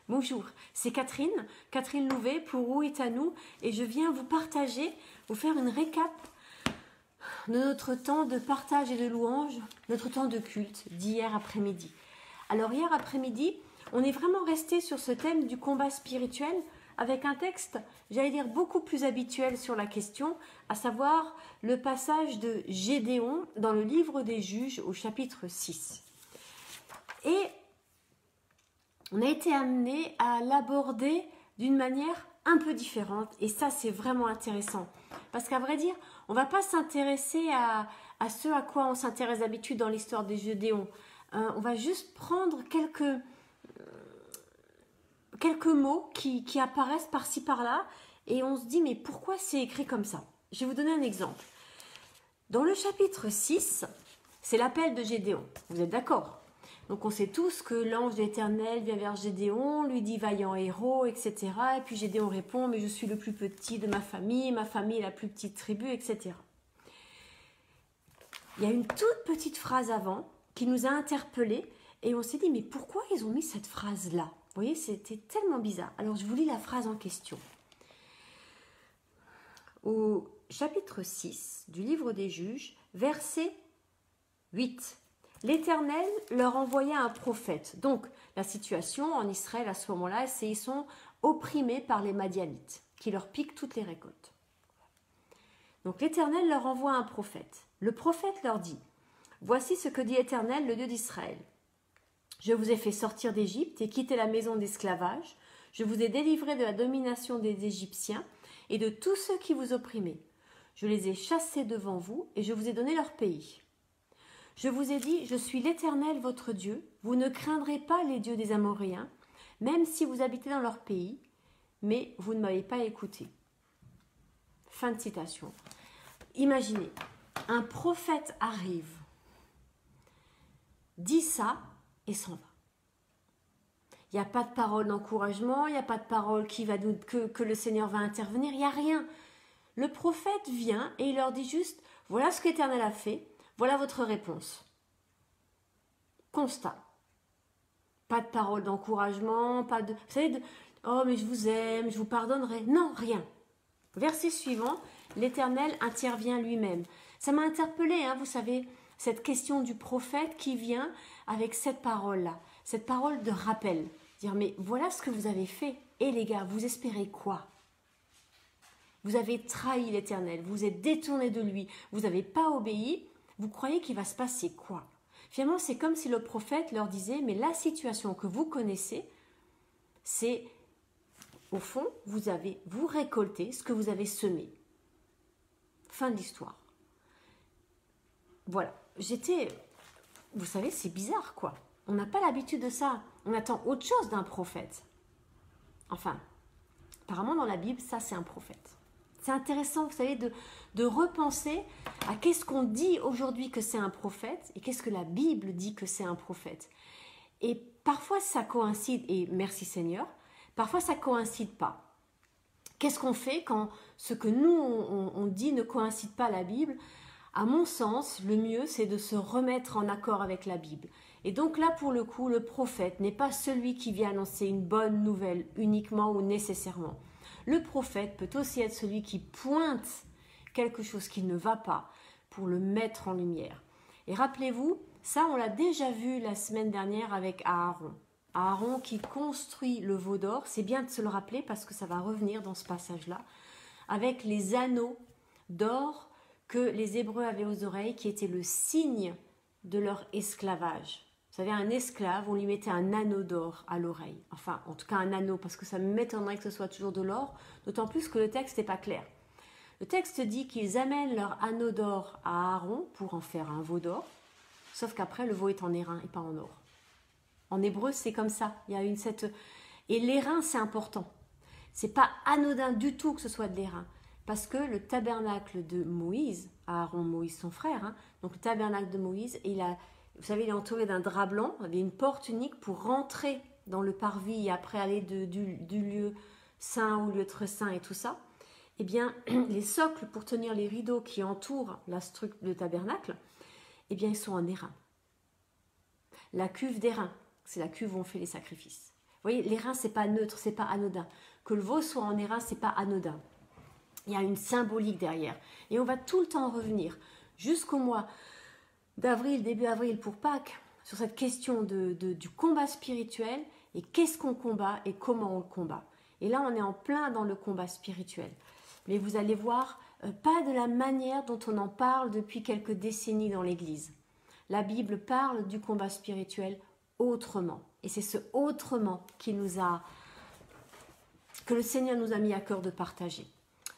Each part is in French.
Bonjour, c'est Catherine Louvet pour Où est à nous et je viens vous partager, vous faire une récap de notre temps de partage et de louange, notre temps de culte d'hier après-midi. Alors hier après-midi, on est vraiment resté sur ce thème du combat spirituel avec un texte, j'allais dire, beaucoup plus habituel sur la question, à savoir le passage de Gédéon dans le livre des Juges au chapitre 6. Et on a été amené à l'aborder d'une manière un peu différente et ça c'est vraiment intéressant parce qu'à vrai dire on ne va pas s'intéresser à ce à quoi on s'intéresse d'habitude dans l'histoire des Gédéons. On va juste prendre quelques mots qui apparaissent par-ci par-là et on se dit mais pourquoi c'est écrit comme ça? Je vais vous donner un exemple. Dans le chapitre 6, c'est l'appel de Gédéon, vous êtes d'accord? Donc on sait tous que l'ange de l'Éternel vient vers Gédéon, lui dit vaillant héros, etc. Et puis Gédéon répond, mais je suis le plus petit de ma famille est la plus petite tribu, etc. Il y a une toute petite phrase avant qui nous a interpellés et on s'est dit, mais pourquoi ils ont mis cette phrase-là? Vous voyez, c'était tellement bizarre. Alors je vous lis la phrase en question. Au chapitre 6 du livre des Juges, verset 8. L'Éternel leur envoya un prophète. Donc, la situation en Israël à ce moment-là, c'est qu'ils sont opprimés par les Madianites, qui leur piquent toutes les récoltes. Donc, l'Éternel leur envoie un prophète. Le prophète leur dit, « Voici ce que dit l'Éternel, le Dieu d'Israël. Je vous ai fait sortir d'Égypte et quitter la maison d'esclavage. Je vous ai délivré de la domination des Égyptiens et de tous ceux qui vous opprimaient. Je les ai chassés devant vous et je vous ai donné leur pays. Je vous ai dit, je suis l'Éternel votre Dieu, vous ne craindrez pas les dieux des Amoréens, même si vous habitez dans leur pays, mais vous ne m'avez pas écouté. » Fin de citation. Imaginez, un prophète arrive, dit ça et s'en va. Il n'y a pas de parole d'encouragement, il n'y a pas de parole que le Seigneur va intervenir, il n'y a rien. Le prophète vient et il leur dit juste, voilà ce que l'Éternel a fait, voilà votre réponse. Constat. Pas de parole d'encouragement, pas de... Vous savez, oh mais je vous aime, je vous pardonnerai. Non, rien. Verset suivant, l'Éternel intervient lui-même. Ça m'a interpellée, vous savez, cette question du prophète qui vient avec cette parole-là. Cette parole de rappel. Dire, mais voilà ce que vous avez fait. Et les gars, vous espérez quoi? Vous avez trahi l'Éternel, vous êtes détournés de lui, vous n'avez pas obéi. Vous croyez qu'il va se passer quoi? Finalement, c'est comme si le prophète leur disait, mais la situation que vous connaissez, c'est, au fond, vous récoltez ce que vous avez semé. Fin de l'histoire. Voilà. Vous savez, c'est bizarre, quoi. On n'a pas l'habitude de ça. On attend autre chose d'un prophète. Enfin, apparemment, dans la Bible, ça, c'est un prophète. C'est intéressant, vous savez, de repenser à qu'est-ce qu'on dit aujourd'hui que c'est un prophète et qu'est-ce que la Bible dit que c'est un prophète. Et parfois ça coïncide, et merci Seigneur, parfois ça ne coïncide pas. Qu'est-ce qu'on fait quand ce que nous on dit ne coïncide pas à la Bible? À mon sens, le mieux c'est de se remettre en accord avec la Bible. Et donc là pour le coup, le prophète n'est pas celui qui vient annoncer une bonne nouvelle uniquement ou nécessairement. Le prophète peut aussi être celui qui pointe quelque chose qui ne va pas pour le mettre en lumière. Et rappelez-vous, ça on l'a déjà vu la semaine dernière avec Aaron. Aaron qui construit le veau d'or, c'est bien de se le rappeler parce que ça va revenir dans ce passage-là, avec les anneaux d'or que les Hébreux avaient aux oreilles, qui étaient le signe de leur esclavage. Vous savez, un esclave, on lui mettait un anneau d'or à l'oreille. Enfin, en tout cas un anneau, parce que ça m'étonnerait que ce soit toujours de l'or, d'autant plus que le texte n'est pas clair. Le texte dit qu'ils amènent leur anneau d'or à Aaron pour en faire un veau d'or, sauf qu'après, le veau est en airain et pas en or. En hébreu, c'est comme ça. Il y a Et l'airain, c'est important. C'est pas anodin du tout que ce soit de l'airain, parce que le tabernacle de Moïse, Aaron, Moïse, son frère, donc le tabernacle de Moïse, vous savez, il est entouré d'un drap blanc, il y avait une porte unique pour rentrer dans le parvis et après aller du lieu saint au lieu très saint et tout ça. Eh bien, les socles pour tenir les rideaux qui entourent le tabernacle, eh bien, ils sont en airain. La cuve d'airain, c'est la cuve où on fait les sacrifices. voyez, l'airain, c'est pas neutre, c'est pas anodin. Que le veau soit en airain, c'est pas anodin. Il y a une symbolique derrière. Et on va tout le temps revenir jusqu'au mois d'avril, début avril pour Pâques, sur cette question du combat spirituel et qu'est-ce qu'on combat et comment on le combat. Et là, on est en plein dans le combat spirituel. Mais vous allez voir, pas de la manière dont on en parle depuis quelques décennies dans l'Église. La Bible parle du combat spirituel autrement. Et c'est ce autrement que le Seigneur nous a mis à cœur de partager.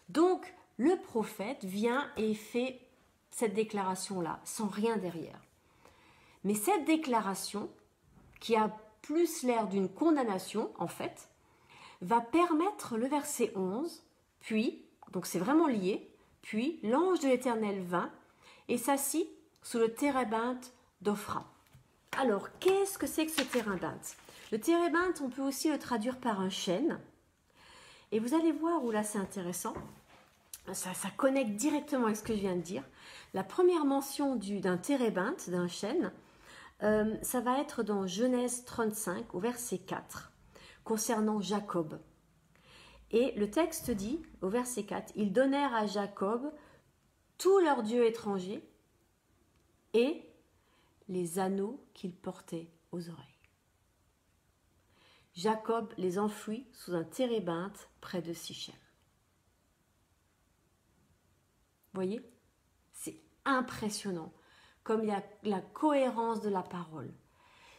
Donc, le prophète vient et fait cette déclaration-là, sans rien derrière. Mais cette déclaration, qui a plus l'air d'une condamnation, en fait, va permettre le verset 11, puis, donc c'est vraiment lié, puis l'ange de l'Éternel vint et s'assit sous le térébinthe d'Ophra. Alors, qu'est-ce que c'est que ce térébinthe? Le térébinthe, on peut aussi le traduire par un chêne. Et vous allez voir où là c'est intéressant. Ça connecte directement avec ce que je viens de dire. La première mention d'un térébinthe, d'un chêne, ça va être dans Genèse 35 au verset 4, concernant Jacob. Et le texte dit, au verset 4, « Ils donnèrent à Jacob tous leurs dieux étrangers et les anneaux qu'ils portaient aux oreilles. » Jacob les enfouit sous un térébinthe près de Sichem. Vous voyez? C'est impressionnant, comme il y a la cohérence de la parole.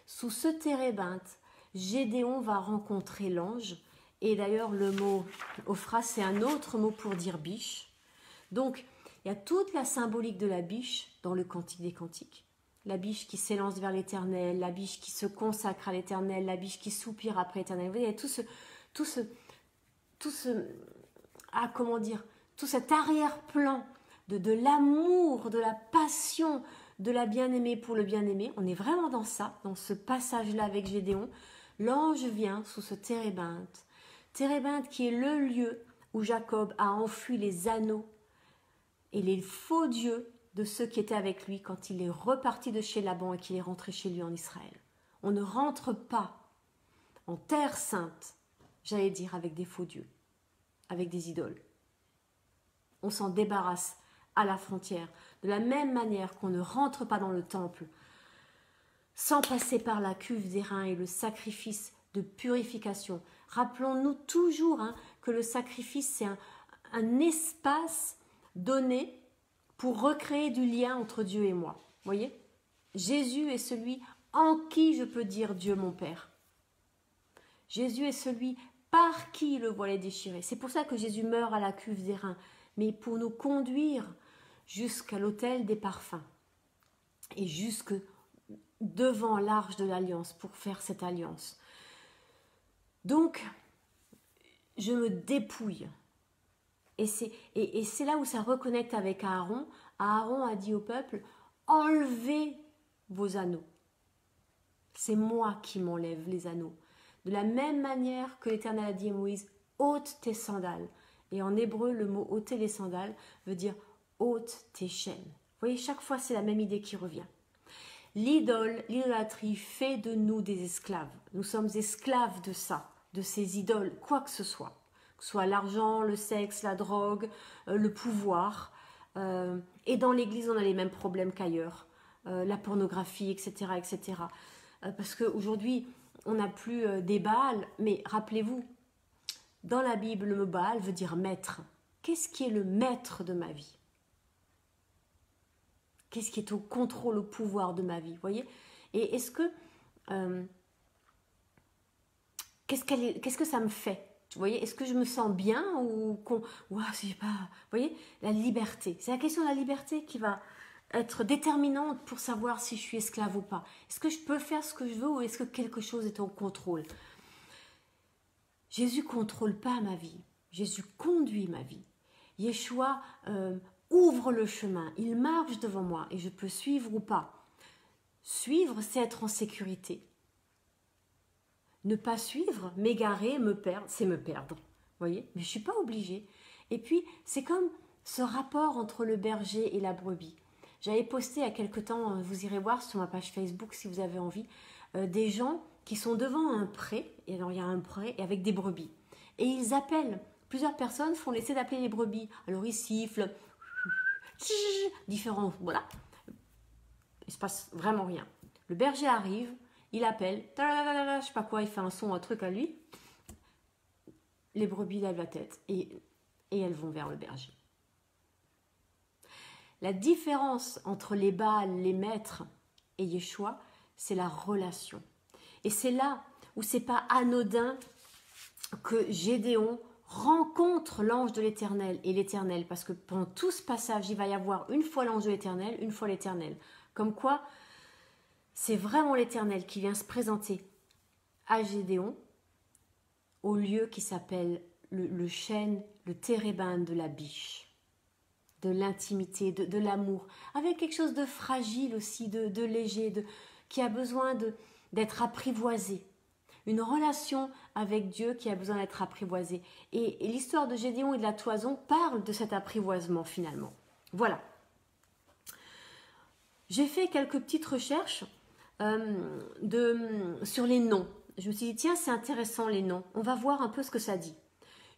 Sous ce térébinthe, Gédéon va rencontrer l'ange. Et d'ailleurs, le mot Ophra, c'est un autre mot pour dire biche. Donc, il y a toute la symbolique de la biche dans le Cantique des Cantiques. La biche qui s'élance vers l'Éternel, la biche qui se consacre à l'Éternel, la biche qui soupire après l'Éternel. Vous voyez, il y a tout cet arrière-plan de l'amour, de la passion de la bien-aimée pour le bien-aimé. On est vraiment dans ça, dans ce passage-là avec Gédéon. L'ange vient sous ce térébinthe. Térébinthe qui est le lieu où Jacob a enfui les anneaux et les faux dieux de ceux qui étaient avec lui quand il est reparti de chez Laban et qu'il est rentré chez lui en Israël. On ne rentre pas en terre sainte, j'allais dire, avec des faux dieux, avec des idoles. On s'en débarrasse à la frontière. De la même manière qu'on ne rentre pas dans le temple sans passer par la cuve d'airain et le sacrifice de purification. Rappelons-nous toujours que le sacrifice, c'est un espace donné pour recréer du lien entre Dieu et moi. Voyez? Jésus est celui en qui je peux dire Dieu mon Père. Jésus est celui par qui le voile est déchiré. C'est pour ça que Jésus meurt à la cuve d'airain, mais pour nous conduire jusqu'à l'autel des parfums et jusque devant l'arche de l'alliance pour faire cette alliance. Donc, je me dépouille. Et c'est là où ça reconnecte avec Aaron. Aaron a dit au peuple, enlevez vos anneaux. C'est moi qui m'enlève les anneaux. De la même manière que l'Éternel a dit à Moïse, ôte tes sandales. Et en hébreu, le mot ôter les sandales veut dire ôte tes chaînes. Vous voyez, chaque fois, c'est la même idée qui revient. L'idolâtrie fait de nous des esclaves. Nous sommes esclaves de ça, de ces idoles, quoi que ce soit l'argent, le sexe, la drogue, le pouvoir. Et dans l'Église, on a les mêmes problèmes qu'ailleurs. La pornographie, etc. etc. Parce qu'aujourd'hui, on n'a plus des Baals, mais rappelez-vous, dans la Bible, le mot Baal veut dire maître. Qu'est-ce qui est le maître de ma vie? Qu'est-ce qui est au contrôle, au pouvoir de ma vie? Voyez? Et est-ce que... qu'est-ce que ça me fait? Vous voyez, est-ce que je me sens bien ou je sais pas. Vous voyez, la liberté. C'est la question de la liberté qui va être déterminante pour savoir si je suis esclave ou pas. Est-ce que je peux faire ce que je veux ou est-ce que quelque chose est en contrôle? Jésus contrôle pas ma vie. Jésus conduit ma vie. Yeshua ouvre le chemin. Il marche devant moi et je peux suivre ou pas. Suivre, c'est être en sécurité. Ne pas suivre, m'égarer, me perdre, c'est me perdre. Vous voyez? Mais je ne suis pas obligée. Et puis, c'est comme ce rapport entre le berger et la brebis. J'avais posté il y a quelque temps, vous irez voir sur ma page Facebook si vous avez envie, des gens qui sont devant un pré, et alors il y a un pré, et avec des brebis. Et ils appellent, plusieurs personnes font l'essai d'appeler les brebis. Alors ils sifflent, différents, voilà. Il ne se passe vraiment rien. Le berger arrive, il appelle, je sais pas quoi, il fait un son, un truc à lui. Les brebis lèvent la tête et elles vont vers le berger. La différence entre les Baals, les maîtres et Yeshua, c'est la relation. Et c'est là où c'est pas anodin que Gédéon rencontre l'ange de l'Éternel et l'Éternel, parce que pendant tout ce passage, il va y avoir une fois l'ange de l'Éternel, une fois l'Éternel. Comme quoi, c'est vraiment l'Éternel qui vient se présenter à Gédéon au lieu qui s'appelle le chêne, le térébinthe de la biche, de l'intimité, de l'amour, avec quelque chose de fragile aussi, de léger, qui a besoin d'être apprivoisé. Une relation avec Dieu qui a besoin d'être apprivoisée. Et l'histoire de Gédéon et de la toison parle de cet apprivoisement finalement. Voilà. J'ai fait quelques petites recherches sur les noms. Je me suis dit, tiens, c'est intéressant les noms. On va voir un peu ce que ça dit.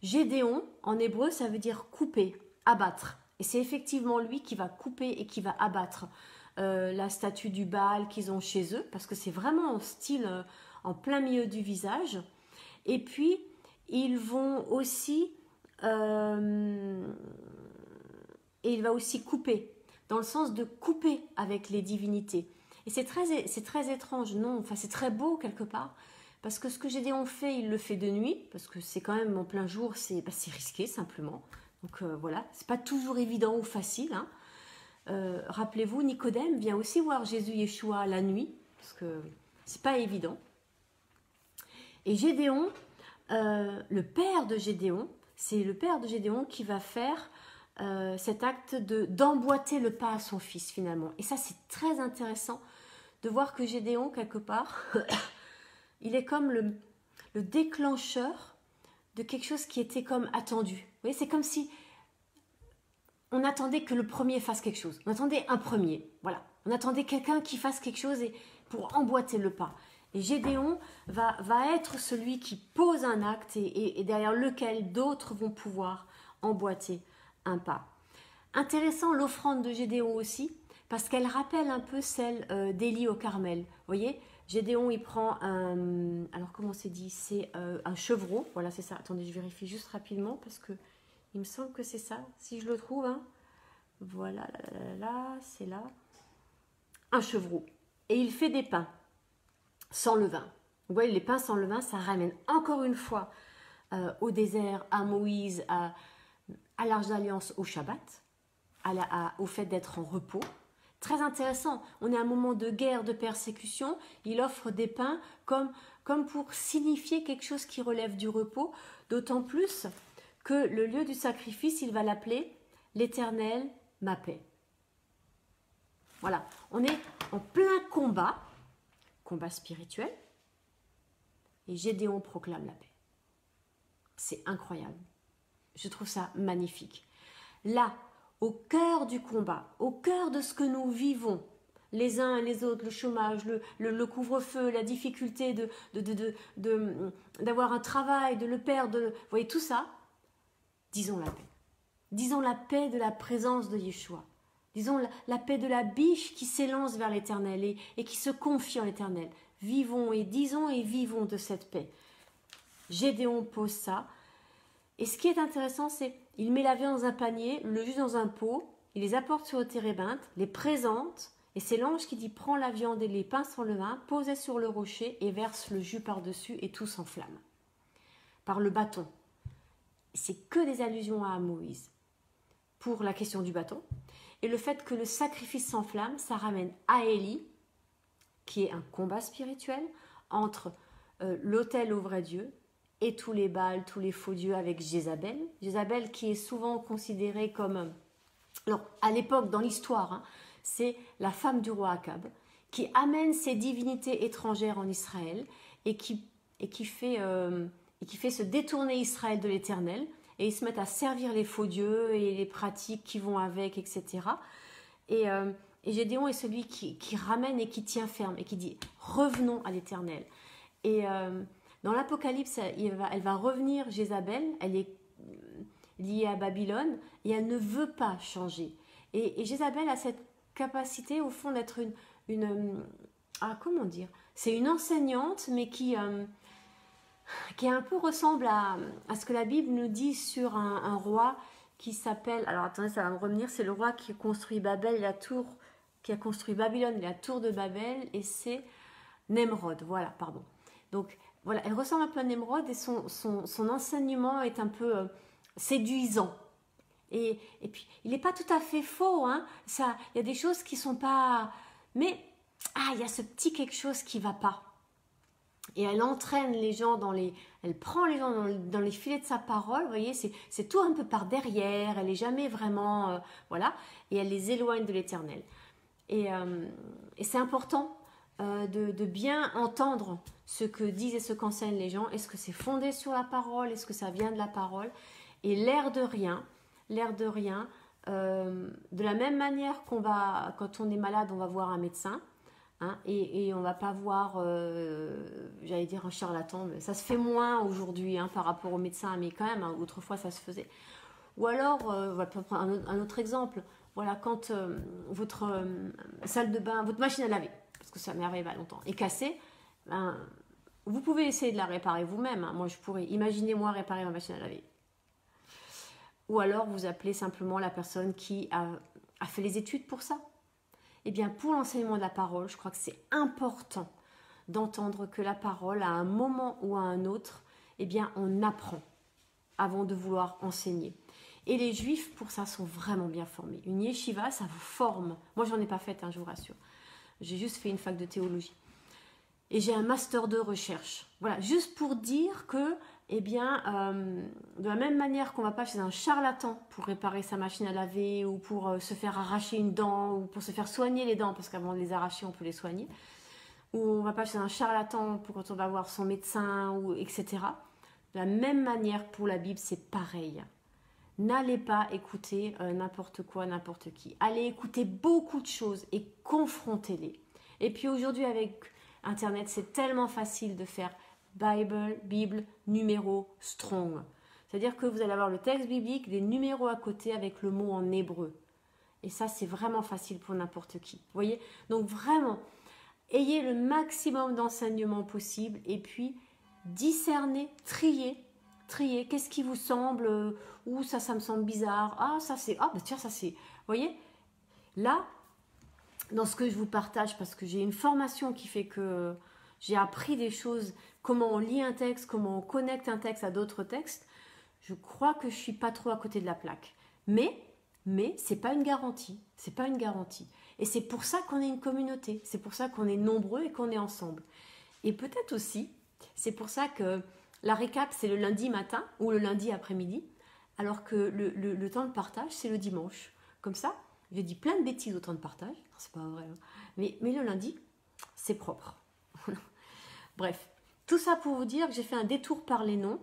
Gédéon, en hébreu, ça veut dire couper, abattre. Et c'est effectivement lui qui va couper et qui va abattre la statue du Baal qu'ils ont chez eux, parce que c'est vraiment en style, en plein milieu du visage. Et puis, ils vont aussi... et il va aussi couper, dans le sens de couper avec les divinités. Et c'est très étrange, non, enfin c'est très beau quelque part, parce que ce que Gédéon fait, il le fait de nuit, parce que c'est quand même en plein jour, c'est risqué simplement. Donc voilà, c'est pas toujours évident ou facile. Hein. Rappelez-vous, Nicodème vient aussi voir Jésus Yeshua la nuit, parce que c'est pas évident. Et Gédéon, le père de Gédéon, c'est le père de Gédéon qui va faire cet acte d'emboîter le pas à son fils finalement. Et ça c'est très intéressant de voir que Gédéon quelque part, il est comme le déclencheur de quelque chose qui était comme attendu. Vous voyez, c'est comme si on attendait que le premier fasse quelque chose. On attendait un premier, voilà. On attendait quelqu'un qui fasse quelque chose pour emboîter le pas. Et Gédéon va être celui qui pose un acte et derrière lequel d'autres vont pouvoir emboîter un pas. Intéressant l'offrande de Gédéon aussi, parce qu'elle rappelle un peu celle d'Élie au Carmel. Vous voyez, Gédéon, il prend un... Alors, comment c'est dit? C'est un chevreau. Voilà, c'est ça. Attendez, je vérifie juste rapidement, parce que il me semble que c'est ça, si je le trouve. Hein. Voilà, là, c'est là. Un chevreau. Et il fait des pains sans levain. Vous voyez, les pains sans levain, ça ramène encore une fois au désert, à Moïse, à l'Arche d'Alliance, au Shabbat, au fait d'être en repos. Très intéressant, on est à un moment de guerre, de persécution, il offre des pains comme pour signifier quelque chose qui relève du repos, d'autant plus que le lieu du sacrifice, il va l'appeler l'Éternel, ma paix. Voilà, on est en plein combat spirituel, et Gédéon proclame la paix. C'est incroyable. Je trouve ça magnifique. Là, au cœur du combat, au cœur de ce que nous vivons, les uns et les autres, le chômage, le couvre-feu, la difficulté d'avoir un travail, de le perdre, vous voyez tout ça, disons la paix. Disons la paix de la présence de Yeshua. Disons la paix de la biche qui s'élance vers l'Éternel et qui se confie en l'Éternel. Vivons et disons et vivons de cette paix. Gédéon pose ça. Et ce qui est intéressant, c'est il met la viande dans un panier, le jus dans un pot, il les apporte sur le térébinthe, les présente, et c'est l'ange qui dit prends la viande et les pains sans levain, posez sur le rocher et verse le jus par-dessus et tout s'enflamme. Par le bâton. C'est que des allusions à Moïse pour la question du bâton. Et le fait que le sacrifice s'enflamme, ça ramène à Élie, qui est un combat spirituel entre l'autel au vrai Dieu et tous les Baals, tous les faux dieux avec Jézabel. Jézabel qui est souvent considérée comme... Alors, à l'époque, dans l'histoire, hein, c'est la femme du roi Akab qui amène ses divinités étrangères en Israël et qui fait se détourner Israël de l'Éternel. Et ils se mettent à servir les faux dieux et les pratiques qui vont avec, etc. Et Gédéon est celui qui ramène et qui tient ferme et qui dit « Revenons à l'Éternel ». Et dans l'Apocalypse, elle va revenir, Jézabel, elle est liée à Babylone, et elle ne veut pas changer. Et Jézabel a cette capacité, au fond, d'être comment dire, c'est une enseignante, mais qui un peu ressemble à ce que la Bible nous dit sur un roi qui s'appelle, alors attendez, ça va me revenir, c'est le roi qui a construit Babel, qui a construit Babylone et la tour de Babel, et c'est Nemrod, voilà, pardon. Donc voilà, elle ressemble un peu à Nemrod, et son enseignement est un peu séduisant. Et puis, il n'est pas tout à fait faux, hein. Il y a des choses qui ne sont pas... Mais, il y a ce petit quelque chose qui ne va pas. Et elle entraîne les gens elle prend les gens dans les filets de sa parole, vous voyez, c'est tout un peu par derrière, elle n'est jamais vraiment, voilà, et elle les éloigne de l'Éternel. Et c'est important de bien entendre ce que disent et ce qu'enseignent les gens. Est-ce que c'est fondé sur la parole? Est-ce que ça vient de la parole? Et l'air de rien, de la même manière quand on est malade, on va voir un médecin, hein, et on ne va pas voir, j'allais dire un charlatan, mais ça se fait moins aujourd'hui, hein, par rapport aux médecins, mais quand même, hein, autrefois ça se faisait. Ou alors, on va prendre un autre exemple, voilà, quand votre salle de bain, votre machine à laver, parce que ça m'est arrivé il y a longtemps, est cassée, ben, vous pouvez essayer de la réparer vous-même, hein. Moi je pourrais, imaginez-moi réparer ma machine à laver. Ou alors vous appelez simplement la personne qui a fait les études pour ça. Eh bien, pour l'enseignement de la parole, je crois que c'est important d'entendre que la parole, à un moment ou à un autre, eh bien, on apprend avant de vouloir enseigner. Et les Juifs, pour ça, sont vraiment bien formés. Une yeshiva, ça vous forme. Moi, j'en ai pas fait, hein, je vous rassure. J'ai juste fait une fac de théologie. Et j'ai un master de recherche. Voilà, juste pour dire que, eh bien, de la même manière qu'on ne va pas chez un charlatan pour réparer sa machine à laver, ou pour se faire arracher une dent, ou pour se faire soigner les dents, parce qu'avant de les arracher, on peut les soigner, ou on ne va pas chez un charlatan pour quand on va voir son médecin, etc. De la même manière, pour la Bible, c'est pareil. N'allez pas écouter n'importe quoi, n'importe qui. Allez écouter beaucoup de choses et confrontez-les. Et puis aujourd'hui, avec Internet, c'est tellement facile de faire Bible, numéro, strong. C'est-à-dire que vous allez avoir le texte biblique, des numéros à côté avec le mot en hébreu. Et ça, c'est vraiment facile pour n'importe qui. Vous voyez? Donc vraiment, ayez le maximum d'enseignements possible et puis discernez, triez. Qu'est-ce qui vous semble? Ou ça me semble bizarre. Tiens, ça c'est... Vous voyez? Là, dans ce que je vous partage, parce que j'ai une formation qui fait que j'ai appris des choses, comment on lit un texte, comment on connecte un texte à d'autres textes, je crois que je ne suis pas trop à côté de la plaque. Mais ce n'est pas une garantie. C'est pas une garantie. Et c'est pour ça qu'on est une communauté. C'est pour ça qu'on est nombreux et qu'on est ensemble. Et peut-être aussi, c'est pour ça que la récap, c'est le lundi matin ou le lundi après-midi, alors que le temps de partage, c'est le dimanche. Comme ça, j'ai dit plein de bêtises au temps de partage. Non, c'est pas vrai. Hein. Mais le lundi, c'est propre. Bref, tout ça pour vous dire que j'ai fait un détour par les noms.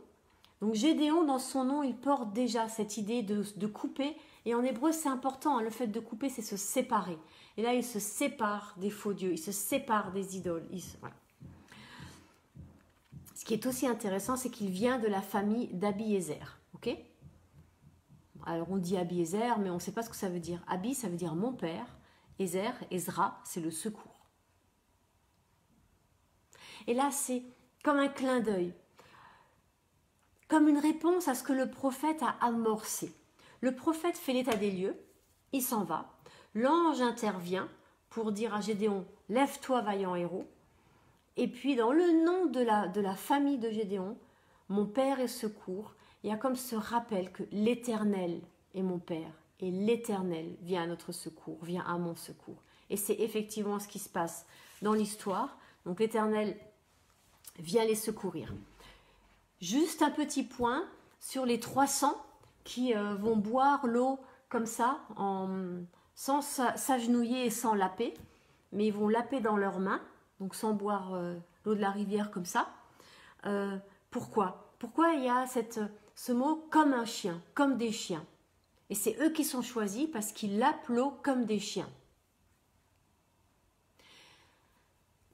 Donc Gédéon, dans son nom, il porte déjà cette idée de couper. Et en hébreu, c'est important. Hein, le fait de couper, c'est se séparer. Et là, il se sépare des faux dieux. Il se sépare des idoles. Voilà. Ce qui est aussi intéressant, c'est qu'il vient de la famille d'Abiézer. Ok ? Alors on dit Abiézer, mais on ne sait pas ce que ça veut dire. Abi, ça veut dire mon père. Ézer, Ezra, c'est le secours. Et là, c'est comme un clin d'œil, comme une réponse à ce que le prophète a amorcé. Le prophète fait l'état des lieux, il s'en va. L'ange intervient pour dire à Gédéon, lève-toi vaillant héros. Et puis dans le nom de la famille de Gédéon, mon père est secours, il y a comme ce rappel que l'Éternel est mon père et l'Éternel vient à notre secours, vient à mon secours. Et c'est effectivement ce qui se passe dans l'histoire. Donc l'Éternel vient les secourir. Juste un petit point sur les 300 qui vont boire l'eau comme ça, sans s'agenouiller et sans laper, mais ils vont laper dans leurs mains, donc sans boire l'eau de la rivière comme ça. Pourquoi il y a ce mot comme un chien, comme des chiens? Et c'est eux qui sont choisis parce qu'ils lapent l'eau comme des chiens.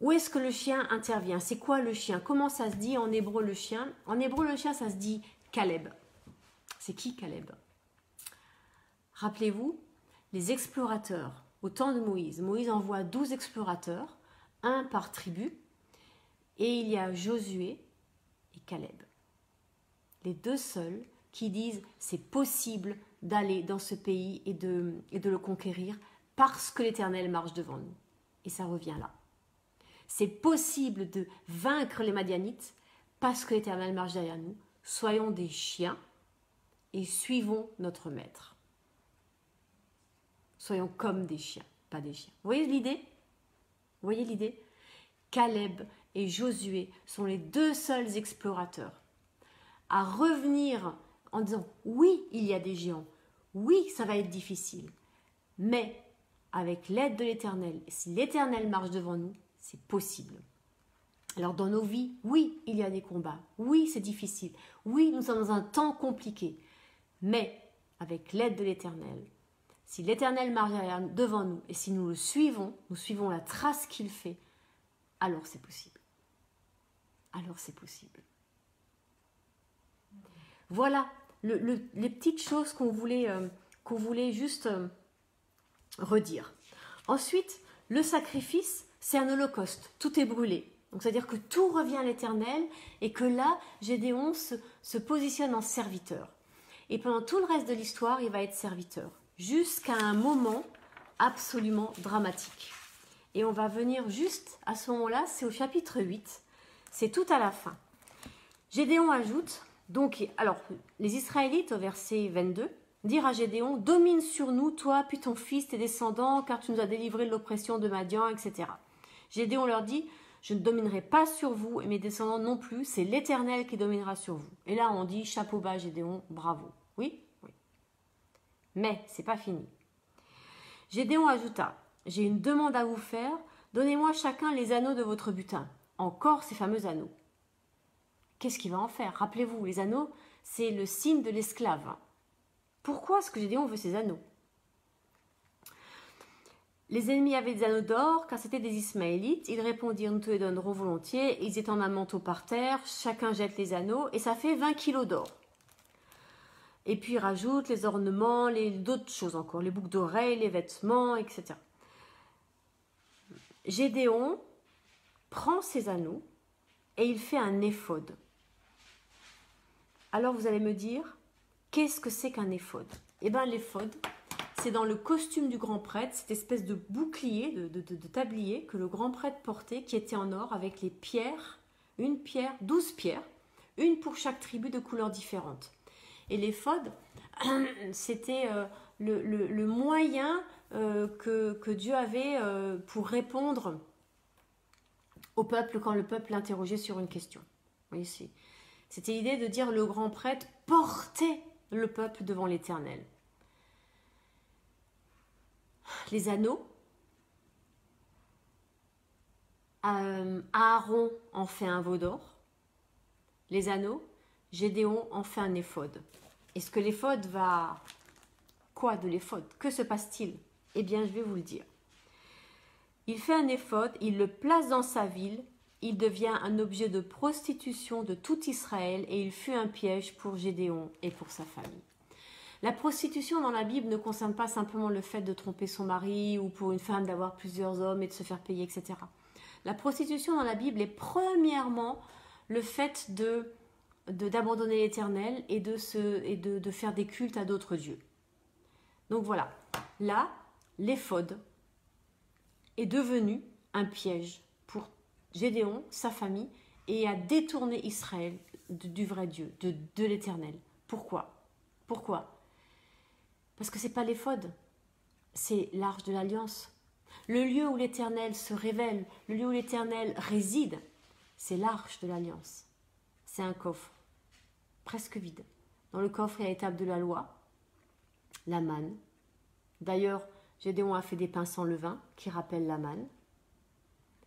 Où est-ce que le chien intervient? C'est quoi le chien? Comment ça se dit en hébreu le chien? En hébreu le chien, ça se dit Caleb. C'est qui Caleb? Rappelez-vous, les explorateurs, au temps de Moïse. Moïse envoie 12 explorateurs, un par tribu, et il y a Josué et Caleb. Les deux seuls qui disent c'est possible d'aller dans ce pays et de le conquérir parce que l'Éternel marche devant nous. Et ça revient là. C'est possible de vaincre les Madianites parce que l'Éternel marche derrière nous. Soyons des chiens et suivons notre maître. Soyons comme des chiens, pas des chiens. Vous voyez l'idée? Vous voyez l'idée? Caleb et Josué sont les deux seuls explorateurs à revenir en disant oui, il y a des géants, oui, ça va être difficile, mais avec l'aide de l'Éternel, si l'Éternel marche devant nous, c'est possible. Alors dans nos vies, oui, il y a des combats, oui, c'est difficile, oui, nous sommes dans un temps compliqué, mais avec l'aide de l'Éternel, si l'Éternel marche devant nous et si nous le suivons, nous suivons la trace qu'il fait, alors c'est possible. Alors c'est possible. Voilà les petites choses qu'on voulait juste redire. Ensuite, le sacrifice, c'est un holocauste. Tout est brûlé. Donc, c'est-à-dire que tout revient à l'Éternel et que là, Gédéon se positionne en serviteur. Et pendant tout le reste de l'histoire, il va être serviteur. Jusqu'à un moment absolument dramatique. Et on va venir juste à ce moment-là, c'est au chapitre 8. C'est tout à la fin. Gédéon ajoute, donc, alors, les Israélites, au verset 22, dirent à Gédéon, domine sur nous, toi, puis ton fils, tes descendants, car tu nous as délivrés de l'oppression de Madian, etc. Gédéon leur dit, je ne dominerai pas sur vous et mes descendants non plus, c'est l'Éternel qui dominera sur vous. Et là, on dit, chapeau bas, Gédéon, bravo. Oui, oui. Mais, c'est pas fini. Gédéon ajouta, j'ai une demande à vous faire, donnez-moi chacun les anneaux de votre butin. Encore ces fameux anneaux. Qu'est-ce qu'il va en faire? Rappelez-vous, les anneaux, c'est le signe de l'esclave. Pourquoi est-ce que Gédéon veut ces anneaux? Les ennemis avaient des anneaux d'or, car c'étaient des Ismaélites. Ils répondirent, nous te les donnerons volontiers. Ils étendent un manteau par terre, chacun jette les anneaux, et ça fait 20 kilos d'or. Et puis ils rajoutent les ornements, d'autres choses encore, les boucles d'oreilles, les vêtements, etc. Gédéon prend ces anneaux et il fait un éphod. Alors vous allez me dire, qu'est-ce que c'est qu'un éphod? Eh bien l'éphod, c'est dans le costume du grand prêtre, cette espèce de bouclier, de tablier que le grand prêtre portait, qui était en or avec les pierres, 12 pierres, une pour chaque tribu de couleurs différentes. Et l'éphod, c'était le moyen que Dieu avait pour répondre au peuple quand le peuple l'interrogeait sur une question. Vous voyez, c'était l'idée de dire le grand prêtre portait le peuple devant l'Éternel. Les anneaux, Aaron en fait un veau d'or. Les anneaux, Gédéon en fait un éphod. Est-ce que l'éphod va... Quoi de l'éphod? Que se passe-t-il? Eh bien, je vais vous le dire. Il fait un éphod, il le place dans sa ville, il devient un objet de prostitution de tout Israël et il fut un piège pour Gédéon et pour sa famille. La prostitution dans la Bible ne concerne pas simplement le fait de tromper son mari ou pour une femme d'avoir plusieurs hommes et de se faire payer, etc. La prostitution dans la Bible est premièrement le fait d'abandonner l'Éternel et de faire des cultes à d'autres dieux. Donc voilà, là, l'éphod est devenu un piège pour Gédéon, sa famille, et a détourné Israël du vrai Dieu, de l'Éternel. Pourquoi? Parce que ce n'est pas l'éphod, c'est l'arche de l'Alliance. Le lieu où l'Éternel se révèle, le lieu où l'Éternel réside, c'est l'arche de l'Alliance. C'est un coffre, presque vide. Dans le coffre, il y a l'étape de la loi, la manne. D'ailleurs, Gédéon a fait des pains sans levain qui rappellent la manne.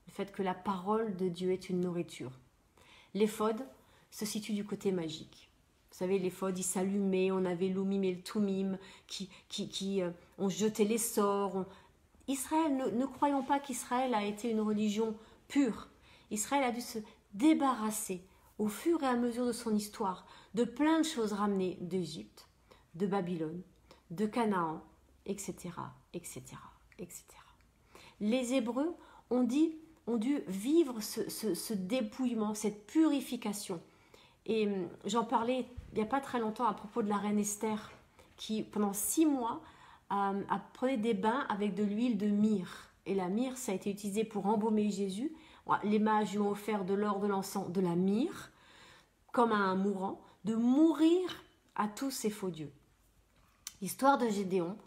Le fait que la parole de Dieu est une nourriture. L'éphod se situe du côté magique. Vous savez, l'éphod, il s'allumait, on avait l'oumim et le toumim on jetait les sorts. Israël, ne croyons pas qu'Israël a été une religion pur. Israël a dû se débarrasser au fur et à mesure de son histoire de plein de choses ramenées d'Égypte, de Babylone, de Canaan, etc., etc., etc. Les Hébreux ont dû vivre ce dépouillement, cette purification. Et j'en parlais il n'y a pas très longtemps à propos de la reine Esther, qui pendant 6 mois prenait des bains avec de l'huile de myrrhe. Et la myrrhe, ça a été utilisé pour embaumer Jésus. Les mages lui ont offert de l'or, de l'encens, de la myrrhe, comme à un mourant, de mourir à tous ces faux dieux. L'histoire de Gédéon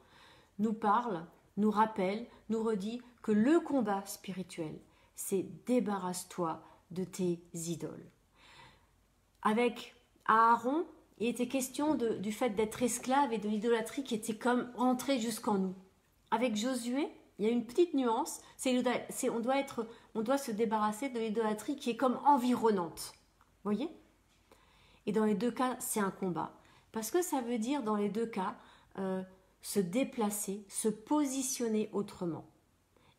nous parle, nous rappelle, nous redit que le combat spirituel, c'est débarrasse-toi de tes idoles. Avec Aaron, il était question du fait d'être esclave et de l'idolâtrie qui était comme rentrée jusqu'en nous. Avec Josué, il y a une petite nuance, on doit se débarrasser de l'idolâtrie qui est comme environnante. Vous voyez? Et dans les deux cas, c'est un combat. Parce que ça veut dire, dans les deux cas, se déplacer, se positionner autrement.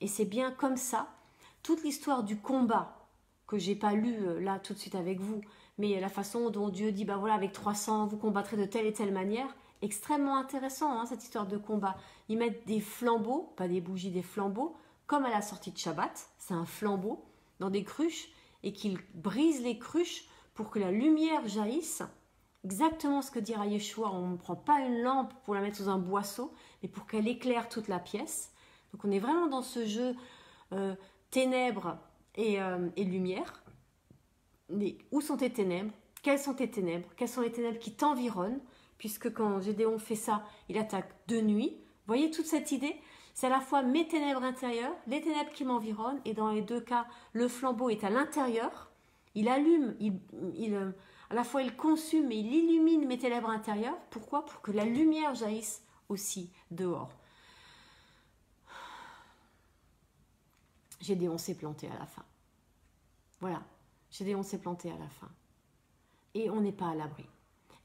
Et c'est bien comme ça, toute l'histoire du combat, que je n'ai pas lu là tout de suite avec vous, mais la façon dont Dieu dit, ben voilà, avec 300, vous combattrez de telle et telle manière, extrêmement intéressant, cette histoire de combat. Ils mettent des flambeaux, pas des bougies, des flambeaux, comme à la sortie de Shabbat, c'est un flambeau, dans des cruches, et qu'ils brisent les cruches pour que la lumière jaillisse. Exactement ce que dira Yeshua, on ne prend pas une lampe pour la mettre sous un boisseau, mais pour qu'elle éclaire toute la pièce. Donc on est vraiment dans ce jeu ténèbres et lumière. Mais où sont tes ténèbres? Quelles sont tes ténèbres? Quelles sont les ténèbres qui t'environnent? Puisque quand Gédéon fait ça, il attaque de nuit. Vous voyez toute cette idée? C'est à la fois mes ténèbres intérieures, les ténèbres qui m'environnent, et dans les deux cas, le flambeau est à l'intérieur. Il allume, à la fois il consume et il illumine mes ténèbres intérieures. Pourquoi? Pour que la lumière jaillisse aussi dehors. Gédéon s'est planté à la fin. Voilà, Gédéon s'est planté à la fin. Et on n'est pas à l'abri.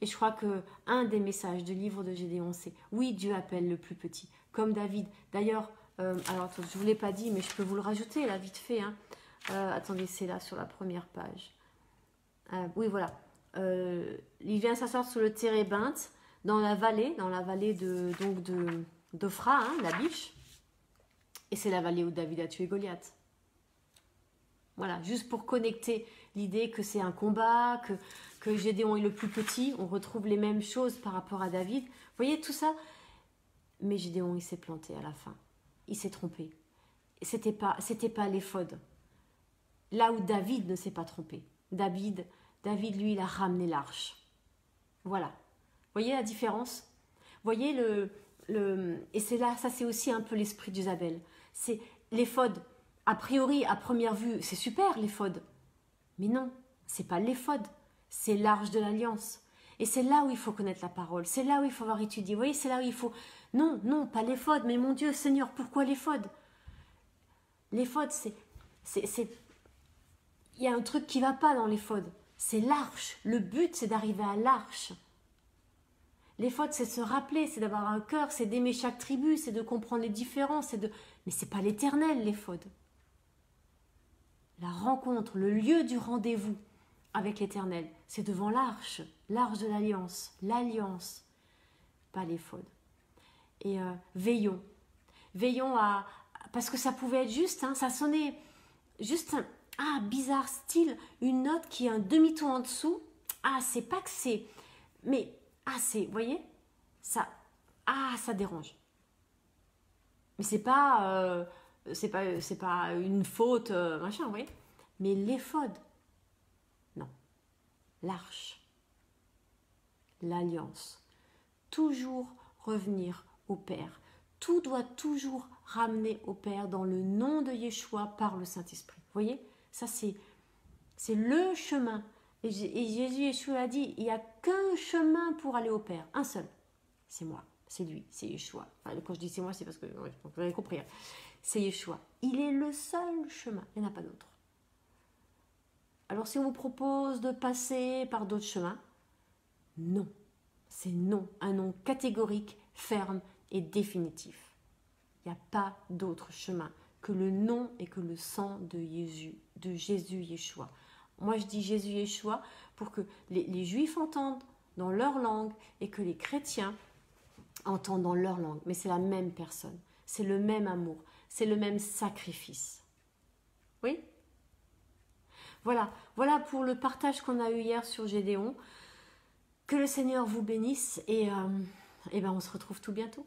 Et je crois qu'un des messages du livre de Gédéon, c'est oui, Dieu appelle le plus petit, comme David. D'ailleurs, alors je ne vous l'ai pas dit, mais je peux vous le rajouter là, vite fait. Attendez, c'est là sur la première page. Oui, voilà. Il vient s'asseoir sur le térébinthe dans la vallée d'Ophra, la biche. Et c'est la vallée où David a tué Goliath. Voilà, juste pour connecter l'idée que c'est un combat, que Gédéon est le plus petit, on retrouve les mêmes choses par rapport à David. Vous voyez tout ça? Mais Gédéon, il s'est planté à la fin. Il s'est trompé. C'était pas l'éphod. Là où David ne s'est pas trompé. David, lui, il a ramené l'arche. Voilà. Vous voyez la différence? Vous voyez et c'est là, ça c'est aussi un peu l'esprit d'Isabelle. C'est l'éphod. A priori, à première vue, c'est super l'éphod. Mais non, c'est pas l'éphod, c'est l'arche de l'alliance. Et c'est là où il faut connaître la parole, c'est là où il faut avoir étudié. Vous voyez, c'est là où il faut... Non, pas l'éphod, mais mon Dieu, Seigneur, pourquoi l'éphod? L'éphod, il y a un truc qui va pas dans l'éphod. C'est l'arche. Le but, c'est d'arriver à l'arche. L'éphod, c'est de se rappeler, c'est d'avoir un cœur, c'est d'aimer chaque tribu, c'est de comprendre les différences, mais c'est pas l'éternel, l'éphod. La rencontre, le lieu du rendez-vous avec l'Éternel, c'est devant l'arche de l'alliance, pas l'éphod. Et veillons parce que ça pouvait être juste, ça sonnait juste bizarre style, une note qui est un demi-ton en dessous. C'est pas que c'est, mais c'est, vous voyez, ça dérange. Mais c'est pas une faute, machin, vous voyez. Mais l'éphod, non. L'arche, l'alliance, toujours revenir au Père. Tout doit toujours ramener au Père dans le nom de Yeshua par le Saint-Esprit. Vous voyez, ça c'est le chemin. Et Jésus, Yeshua a dit, il n'y a qu'un chemin pour aller au Père, un seul. C'est moi, c'est lui, c'est Yeshua. Enfin, quand je dis c'est moi, c'est parce que vous avez compris. C'est Yeshua. Il est le seul chemin, il n'y en a pas d'autre. Alors si on vous propose de passer par d'autres chemins, non. C'est non, un non catégorique, ferme et définitif. Il n'y a pas d'autre chemin que le nom et que le sang de Jésus de Jésus Yeshua. Moi, je dis Jésus Yeshua pour que les Juifs entendent dans leur langue et que les chrétiens entendent dans leur langue. Mais c'est la même personne, c'est le même amour, c'est le même sacrifice. Oui? Voilà pour le partage qu'on a eu hier sur Gédéon. Que le Seigneur vous bénisse et on se retrouve tout bientôt.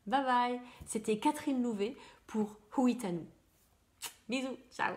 Bye bye. C'était Catherine Louvet pour Huitanu. Bisous, ciao.